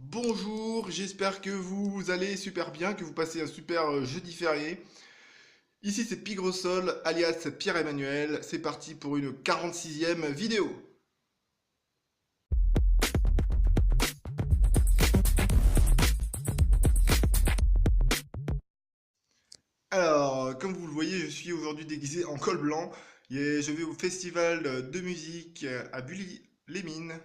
Bonjour, j'espère que vous allez super bien, que vous passez un super jeudi férié. Ici c'est Pigrosol, alias Pierre-Emmanuel. C'est parti pour une 46e vidéo. Alors, comme vous le voyez, je suis aujourd'hui déguisé en col blanc et je vais au festival de musique à Bully-les-Mines.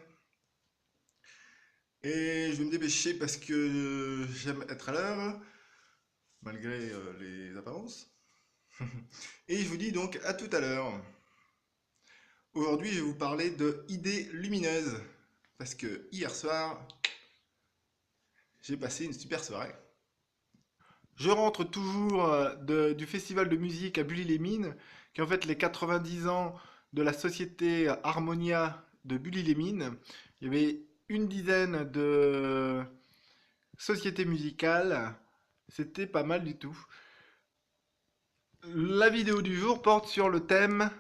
Et je vais me dépêcher parce que j'aime être à l'heure, malgré les apparences. Et je vous dis donc à tout à l'heure. Aujourd'hui, je vais vous parler de idées lumineuses. Parce que hier soir, j'ai passé une super soirée. Je rentre toujours du festival de musique à Bully-les-Mines, qui est en fait les 90 ans de la société Harmonia de Bully-les-Mines. Il y avait une dizaine de sociétés musicales. C'était pas mal du tout. La vidéo du jour porte sur le thème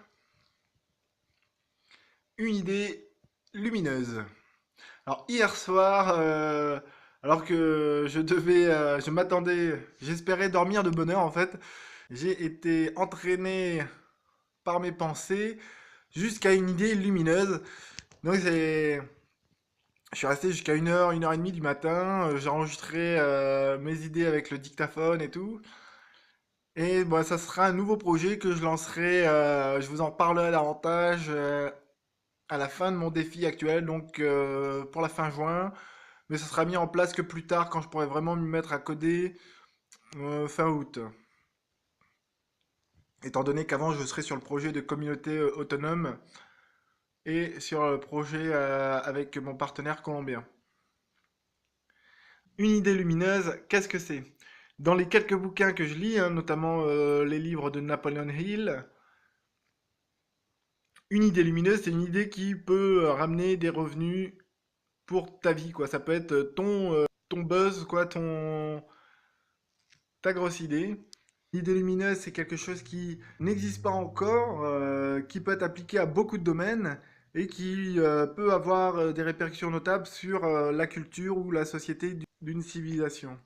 une idée lumineuse. Alors hier soir, alors que je m'attendais, j'espérais dormir de bonne heure en fait, j'ai été entraîné par mes pensées jusqu'à une idée lumineuse. Donc je suis resté jusqu'à une heure et demie du matin, j'ai enregistré mes idées avec le dictaphone et tout. Et bon, ça sera un nouveau projet que je lancerai, je vous en parlerai davantage à la fin de mon défi actuel, donc pour la fin juin. Mais ça sera mis en place que plus tard quand je pourrai vraiment m'y mettre à coder fin août. Étant donné qu'avant je serai sur le projet de communauté autonome et sur le projet avec mon partenaire colombien. Une idée lumineuse, qu'est-ce que c'est? Dans les quelques bouquins que je lis, hein, notamment les livres de Napoleon Hill, une idée lumineuse, c'est une idée qui peut ramener des revenus pour ta vie, quoi. Ça peut être ton buzz, quoi, ta grosse idée. L'idée lumineuse, c'est quelque chose qui n'existe pas encore, qui peut être appliqué à beaucoup de domaines et qui peut avoir des répercussions notables sur la culture ou la société d'une civilisation.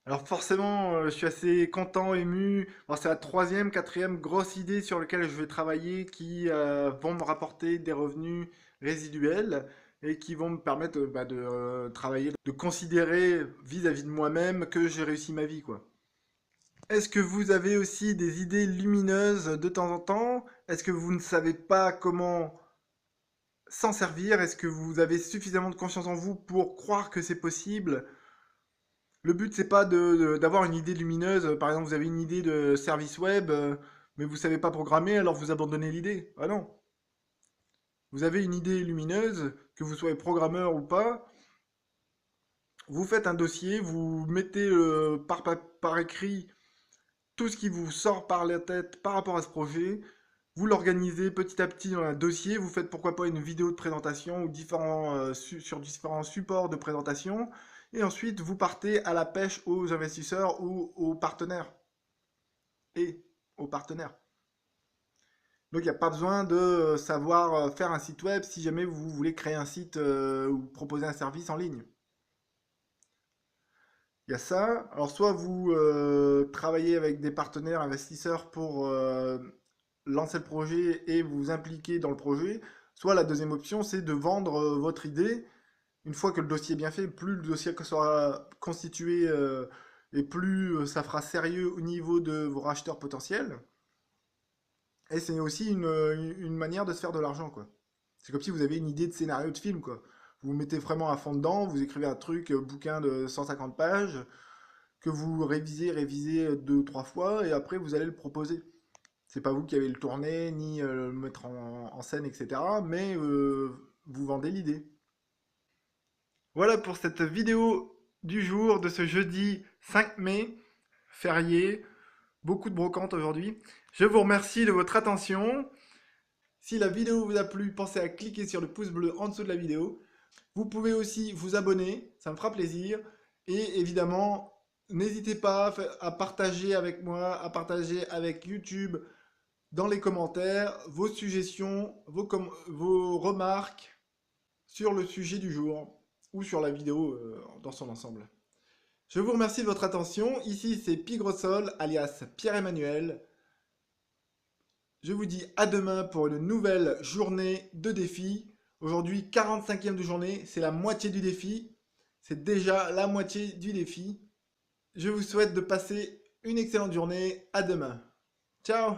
Alors forcément, je suis assez content, ému. Bon, c'est la troisième, quatrième grosse idée sur laquelle je vais travailler qui vont me rapporter des revenus résiduels et qui vont me permettre de travailler, de considérer vis-à-vis de moi-même que j'ai réussi ma vie, quoi. Est-ce que vous avez aussi des idées lumineuses de temps en temps? Est-ce que vous ne savez pas comment s'en servir? Est-ce que vous avez suffisamment de confiance en vous pour croire que c'est possible? Le but, c'est pas d'avoir une idée lumineuse. Par exemple, vous avez une idée de service web, mais vous savez pas programmer, alors vous abandonnez l'idée. Ah non. Vous avez une idée lumineuse, que vous soyez programmeur ou pas, vous faites un dossier, vous mettez par écrit tout ce qui vous sort par la tête par rapport à ce projet, vous l'organisez petit à petit dans un dossier, vous faites pourquoi pas une vidéo de présentation ou sur différents supports de présentation, et ensuite vous partez à la pêche aux investisseurs ou aux partenaires. Et aux partenaires. Donc il n'y a pas besoin de savoir faire un site web si jamais vous voulez créer un site ou proposer un service en ligne. Il y a ça. Alors soit vous travaillez avec des partenaires investisseurs pour lancer le projet et vous impliquer dans le projet. Soit la deuxième option, c'est de vendre votre idée. Une fois que le dossier est bien fait, plus le dossier sera constitué et plus ça fera sérieux au niveau de vos racheteurs potentiels. Et c'est aussi une manière de se faire de l'argent, quoi. C'est comme si vous avez une idée de scénario de film, quoi. Vous vous mettez vraiment à fond dedans, vous écrivez un truc, bouquin de 150 pages, que vous révisez deux, trois fois, et après vous allez le proposer. C'est pas vous qui avez le tourner, ni le mettre en scène, etc. Mais vous vendez l'idée. Voilà pour cette vidéo du jour de ce jeudi 5 mai, férié. Beaucoup de brocantes aujourd'hui. Je vous remercie de votre attention. Si la vidéo vous a plu, pensez à cliquer sur le pouce bleu en dessous de la vidéo. Vous pouvez aussi vous abonner, ça me fera plaisir. Et évidemment, n'hésitez pas à partager avec moi, à partager avec YouTube dans les commentaires vos suggestions, vos remarques sur le sujet du jour. ou sur la vidéo dans son ensemble. Je vous remercie de votre attention. Ici, c'est Pigrosol, alias Pierre-Emmanuel. Je vous dis à demain pour une nouvelle journée de défi. Aujourd'hui, 45e de journée, c'est la moitié du défi. C'est déjà la moitié du défi. Je vous souhaite de passer une excellente journée. À demain. Ciao!